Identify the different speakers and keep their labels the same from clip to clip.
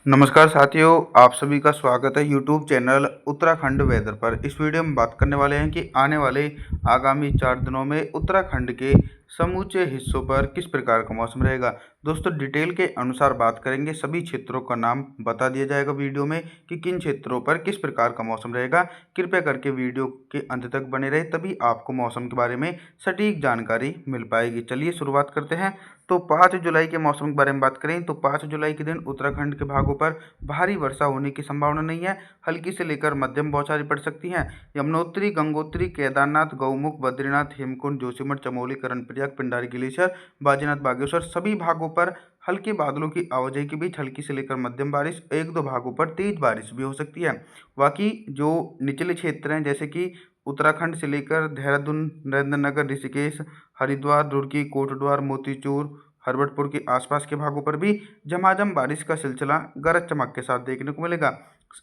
Speaker 1: नमस्कार साथियों, आप सभी का स्वागत है यूट्यूब चैनल उत्तराखंड वेदर पर। इस वीडियो में बात करने वाले हैं कि आने वाले आगामी 4 दिनों में उत्तराखंड के समूचे हिस्सों पर किस प्रकार का मौसम रहेगा। दोस्तों डिटेल के अनुसार बात करेंगे, सभी क्षेत्रों का नाम बता दिया जाएगा वीडियो में कि किन क्षेत्रों पर किस प्रकार का मौसम रहेगा। कृपया करके वीडियो के अंत तक बने रहे, तभी आपको मौसम के बारे में सटीक जानकारी मिल पाएगी। चलिए शुरुआत करते हैं। तो 5 जुलाई के मौसम के बारे में बात करें तो 5 जुलाई के दिन उत्तराखंड के भागों पर भारी वर्षा होने की संभावना नहीं है। हल्की से लेकर मध्यम बौछारें पड़ सकती हैं। यमुनोत्री, गंगोत्री, केदारनाथ, गौमुख, बद्रीनाथ, हेमकुंड, जोशीमठ, चमोली, कर्णप्रयाग, पिंडारी ग्लेशियर, बाजीनाथ, बागेश्वर सभी भागों पर हल्के बादलों की आवाजाही के बीच हल्की से लेकर मध्यम बारिश, एक दो भागों पर तेज बारिश भी हो सकती है। बाकी जो निचले क्षेत्र हैं जैसे कि उत्तराखंड से लेकर देहरादून, नरेंद्रनगर, ऋषिकेश, हरिद्वार, रुड़की, कोटद्वार, मोतीचूर, हरबटपुर के आसपास के भागों पर भी झमाझम बारिश का सिलसिला गरज चमक के साथ देखने को मिलेगा।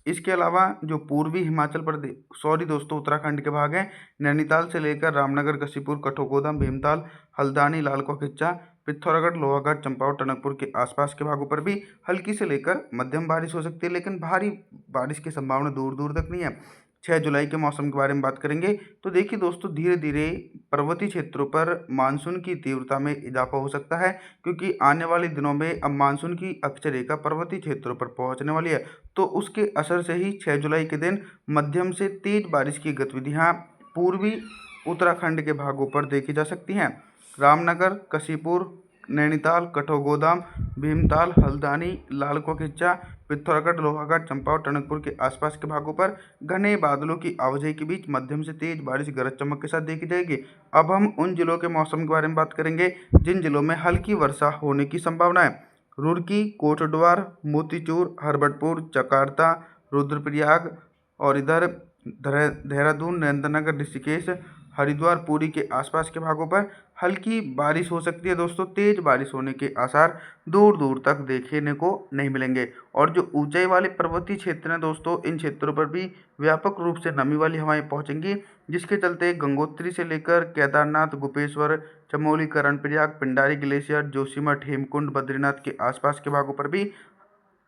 Speaker 1: इसके अलावा जो पूर्वी हिमाचल प्रदेश दोस्तों उत्तराखंड के भाग हैं, नैनीताल से लेकर रामनगर, कशीपुर, कठोगोदाम, भीमताल, हल्द्वानी, लालकुआ खिच्चा, पिथौरागढ़, लोहागढ़, चंपावत, टनकपुर के आसपास के भागों पर भी हल्की से लेकर मध्यम बारिश हो सकती है, लेकिन भारी बारिश की संभावना दूर दूर तक नहीं है। 6 जुलाई के मौसम के बारे में बात करेंगे तो देखिए दोस्तों, धीरे धीरे पर्वतीय क्षेत्रों पर मानसून की तीव्रता में इजाफा हो सकता है, क्योंकि आने वाले दिनों में अब मानसून की अक्षय रेखा पर्वतीय क्षेत्रों पर पहुंचने वाली है। तो उसके असर से ही 6 जुलाई के दिन मध्यम से तेज बारिश की गतिविधियां पूर्वी उत्तराखंड के भागों पर देखी जा सकती हैं। रामनगर, कशीपुर, नैनीताल, कठोगोदाम, भीमताल, हल्द्वानी, लालकुआ खिच्चा, पिथौरागढ़, लोहागढ़, चंपावत, टनकपुर के आसपास के भागों पर घने बादलों की आवाजाही के बीच मध्यम से तेज बारिश गरज चमक के साथ देखी जाएगी। अब हम उन जिलों के मौसम के बारे में बात करेंगे जिन जिलों में हल्की वर्षा होने की संभावना है। रुड़की, कोटद्वार, मोतीचूर, हरबटपुर, जकार्ता, रुद्रप्रयाग और इधर देहरादून, नरेंद्रनगर, ऋषिकेश, हरिद्वार, पुरी के आसपास के भागों पर हल्की बारिश हो सकती है। दोस्तों तेज बारिश होने के आसार दूर दूर तक देखने को नहीं मिलेंगे। और जो ऊंचाई वाले पर्वतीय क्षेत्र हैं दोस्तों, इन क्षेत्रों पर भी व्यापक रूप से नमी वाली हवाएं पहुंचेंगी, जिसके चलते गंगोत्री से लेकर केदारनाथ, गोपेश्वर, चमोली, कर्णप्रयाग, पिंडारी ग्लेशियर, जोशीमठ, हेमकुंड, बद्रीनाथ के आसपास के भागों पर भी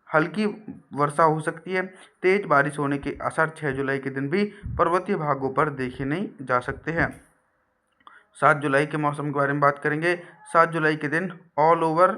Speaker 1: हल्की वर्षा हो सकती है। तेज बारिश होने के आसार 6 जुलाई के दिन भी पर्वतीय भागों पर देखे नहीं जा सकते हैं। 7 जुलाई के मौसम के बारे में बात करेंगे। 7 जुलाई के दिन ऑल ओवर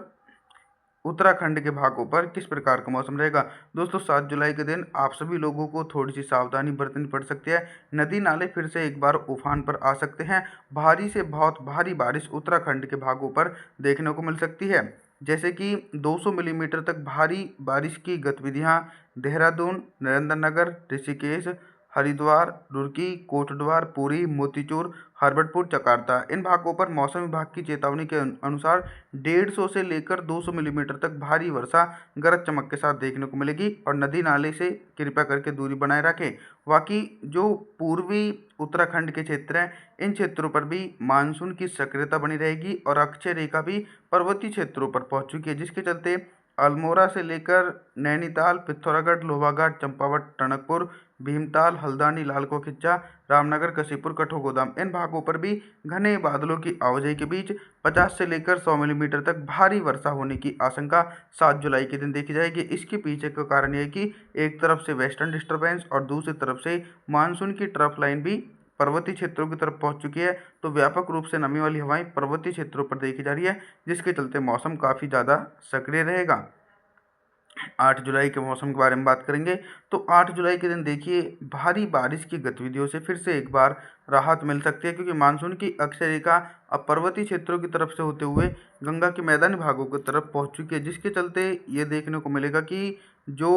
Speaker 1: उत्तराखंड के भागों पर किस प्रकार का मौसम रहेगा। दोस्तों 7 जुलाई के दिन आप सभी लोगों को थोड़ी सी सावधानी बरतनी पड़ सकती है। नदी नाले फिर से एक बार उफान पर आ सकते हैं। भारी से बहुत भारी बारिश उत्तराखंड के भागों पर देखने को मिल सकती है, जैसे कि 200 मिलीमीटर तक भारी बारिश की गतिविधियां देहरादून, नरेंद्रनगर, ऋषिकेश, हरिद्वार, रुड़की, कोटद्वार, पुरी, मोतीचूर, हरबटपुर, जकार्ता इन भागों पर मौसम विभाग की चेतावनी के अनुसार 150 से लेकर 200 मिलीमीटर तक भारी वर्षा गरज चमक के साथ देखने को मिलेगी। और नदी नाले से कृपया करके दूरी बनाए रखें। बाकी जो पूर्वी उत्तराखंड के क्षेत्र हैं, इन क्षेत्रों पर भी मानसून की सक्रियता बनी रहेगी और अक्षय रेखा भी पर्वतीय क्षेत्रों पर पहुंच चुकी है, जिसके चलते अल्मोड़ा से लेकर नैनीताल, पिथौरागढ़, लोहागढ़, चंपावत, टनकपुर, भीमताल, हल्द्वानी, लालकुआ खिच्चा, रामनगर, कशीपुर, कठोगोदाम इन भागों पर भी घने बादलों की आवाजाही के बीच 50 से लेकर 100 मिलीमीटर तक भारी वर्षा होने की आशंका 7 जुलाई के दिन देखी जाएगी। इसके पीछे का कारण यह है कि एक तरफ से वेस्टर्न डिस्टर्बेंस और दूसरी तरफ से मानसून की ट्रफ लाइन भी पर्वतीय क्षेत्रों की तरफ पहुंच चुकी है। तो व्यापक रूप से नमी वाली हवाएं पर्वतीय क्षेत्रों पर देखी जा रही है, जिसके चलते मौसम काफ़ी ज़्यादा सक्रिय रहेगा। 8 जुलाई के मौसम के बारे में बात करेंगे तो 8 जुलाई के दिन देखिए, भारी बारिश की गतिविधियों से फिर से एक बार राहत मिल सकती है, क्योंकि मानसून की अक्षय रेखा अब पर्वतीय क्षेत्रों की तरफ से होते हुए गंगा के मैदानी भागों की तरफ पहुंच चुकी है, जिसके चलते ये देखने को मिलेगा कि जो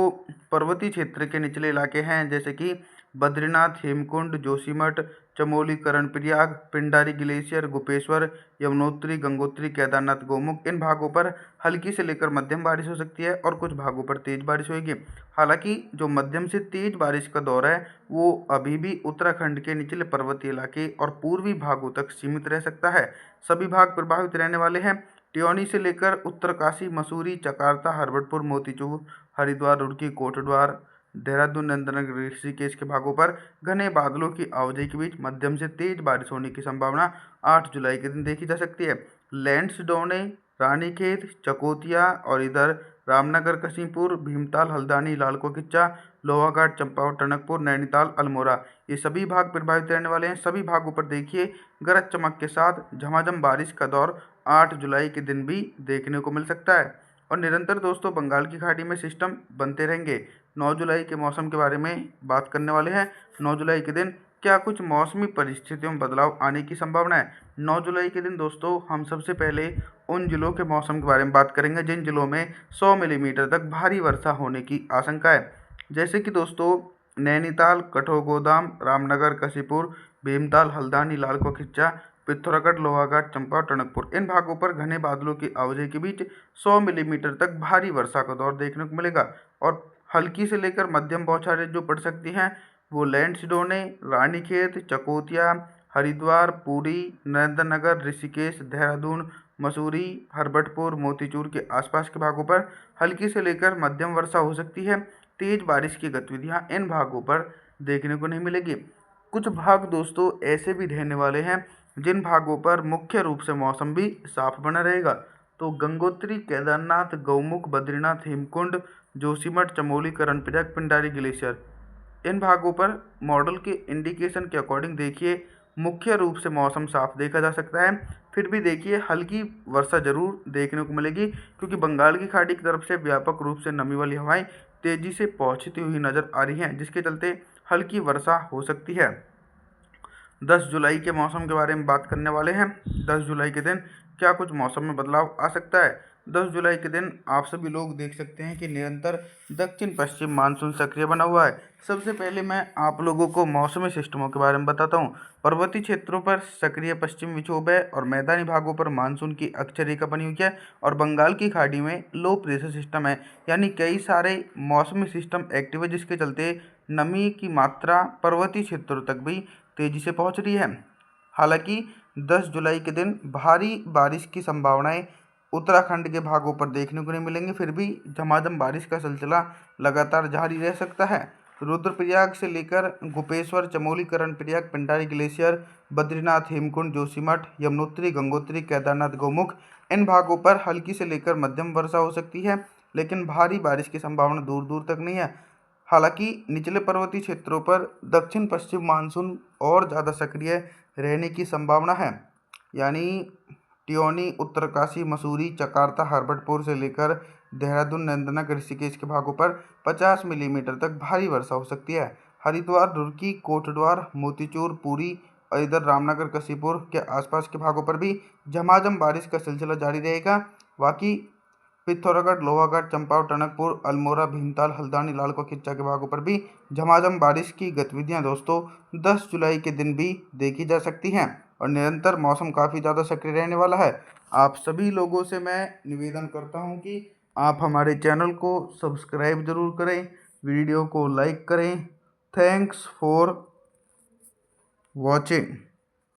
Speaker 1: पर्वतीय क्षेत्र के निचले इलाके हैं जैसे कि बद्रीनाथ, हेमकुंड, जोशीमठ, चमोली, कर्णप्रयाग, पिंडारी ग्लेशियर, गोपेश्वर, यमुनोत्री, गंगोत्री, केदारनाथ, गौमुख इन भागों पर हल्की से लेकर मध्यम बारिश हो सकती है और कुछ भागों पर तेज बारिश होगी। हालांकि जो मध्यम से तेज बारिश का दौर है वो अभी भी उत्तराखंड के निचले पर्वतीय इलाके और पूर्वी भागों तक सीमित रह सकता है। सभी भाग प्रभावित रहने वाले हैं। टियोनी से लेकर उत्तरकाशी, मसूरी, चकार्ता, हरबटपुर, मोतीचूर, हरिद्वार, रुड़की, कोटद्वार, देहरादून, नरेंद्रनगर, ऋषिकेश के भागों पर घने बादलों की आवाजाही के बीच मध्यम से तेज बारिश होने की संभावना 8 जुलाई के दिन देखी जा सकती है। लैंड्सडौने रानीखेत, चकोतिया और इधर रामनगर कसीपुर, भीमताल, हल्द्वानी, लालको किच्चा, लोहाघाट, चंपावत, टनकपुर, नैनीताल, अल्मोड़ा, ये सभी भाग प्रभावित रहने वाले हैं। सभी भागों पर देखिए गरज चमक के साथ झमाझम बारिश का दौर 8 जुलाई के दिन भी देखने को मिल सकता है। और निरंतर दोस्तों बंगाल की खाड़ी में सिस्टम बनते रहेंगे। 9 जुलाई के मौसम के बारे में बात करने वाले हैं। 9 जुलाई के दिन क्या कुछ मौसमी परिस्थितियों में बदलाव आने की संभावना है। 9 जुलाई के दिन दोस्तों हम सबसे पहले उन जिलों के मौसम के बारे में बात करेंगे जिन जिलों में 100 मिलीमीटर तक भारी वर्षा होने की आशंका है। जैसे कि दोस्तों नैनीताल, कठोगोदाम, रामनगर, कसीपुर, भीमताल, हल्द्वानी, लालको खिच्चा, पिथौरागढ़, लोहाघाट, चंपा, टनकपुर, इन भागों पर घने बादलों की आवाजाही के बीच 100 मिलीमीटर तक भारी वर्षा का दौर देखने को मिलेगा। और हल्की से लेकर मध्यम बौछारें जो पड़ सकती हैं वो लैंसडौने, रानीखेत, चकोतिया, हरिद्वार, पुरी, नरेंद्रनगर, ऋषिकेश, देहरादून, मसूरी, हरबटपुर, मोतीचूर के आसपास के भागों पर हल्की से लेकर मध्यम वर्षा हो सकती है। तेज बारिश की गतिविधियां इन भागों पर देखने को नहीं मिलेगी। कुछ भाग दोस्तों ऐसे भी रहने वाले हैं जिन भागों पर मुख्य रूप से मौसम भी साफ बना रहेगा। तो गंगोत्री, केदारनाथ, गौमुख, बद्रीनाथ, हेमकुंड, जोशीमठ, चमोली, कर्णप्रयाग, पिंडारी ग्लेशियर, इन भागों पर मॉडल के इंडिकेशन के अकॉर्डिंग देखिए मुख्य रूप से मौसम साफ देखा जा सकता है। फिर भी देखिए हल्की वर्षा जरूर देखने को मिलेगी क्योंकि बंगाल की खाड़ी की तरफ से व्यापक रूप से नमी वाली हवाएं तेजी से पहुंचती हुई नजर आ रही हैं, जिसके चलते हल्की वर्षा हो सकती है। 10 जुलाई के मौसम के बारे में बात करने वाले हैं। 10 जुलाई के दिन क्या कुछ मौसम में बदलाव आ सकता है। 10 जुलाई के दिन आप सभी लोग देख सकते हैं कि निरंतर दक्षिण पश्चिम मानसून सक्रिय बना हुआ है। सबसे पहले मैं आप लोगों को मौसमी सिस्टमों के बारे में बताता हूँ। पर्वतीय क्षेत्रों पर सक्रिय पश्चिम विक्षोभ है और मैदानी भागों पर मानसून की अक्षय रेखा बनी हुई है और बंगाल की खाड़ी में लो प्रेशर सिस्टम है, यानी कई सारे मौसमी सिस्टम एक्टिव है, जिसके चलते नमी की मात्रा पर्वतीय क्षेत्रों तक भी तेजी से पहुंच रही है। हालांकि 10 जुलाई के दिन भारी बारिश की संभावनाएं उत्तराखंड के भागों पर देखने को नहीं मिलेंगी, फिर भी झमाझम बारिश का सिलसिला लगातार जारी रह सकता है। रुद्रप्रयाग से लेकर गोपेश्वर, चमोली, कर्णप्रयाग, पिंडारी ग्लेशियर, बद्रीनाथ, हेमकुंड, जोशीमठ, यमुनोत्री, गंगोत्री, केदारनाथ, गौमुख, इन भागों पर हल्की से लेकर मध्यम वर्षा हो सकती है, लेकिन भारी बारिश की संभावना दूर दूर तक नहीं है। हालांकि निचले पर्वतीय क्षेत्रों पर दक्षिण पश्चिम मानसून और ज़्यादा सक्रिय रहने की संभावना है, यानी टियोनी, उत्तरकाशी, मसूरी, चकारता, हरबटपुर से लेकर देहरादून, नंदनगर, ऋषिकेश के भागों पर 50 मिलीमीटर तक भारी वर्षा हो सकती है। हरिद्वार, रुड़की, कोटद्वार, मोतीचूर, पुरी और इधर रामनगर, कसीपुर के आसपास के भागों पर भी झमाझम बारिश का सिलसिला जारी रहेगा। बाकी पिथौरागढ़, लोहाघाट, चंपावत, टनकपुर, अल्मोड़ा, भीमताल, हल्द्वानी, लालको खिच्चा के भागों पर भी झमाझम बारिश की गतिविधियां दोस्तों 10 जुलाई के दिन भी देखी जा सकती हैं और निरंतर मौसम काफ़ी ज़्यादा सक्रिय रहने वाला है। आप सभी लोगों से मैं निवेदन करता हूं कि आप हमारे चैनल को सब्सक्राइब जरूर करें, वीडियो को लाइक करें। Thanks for watching.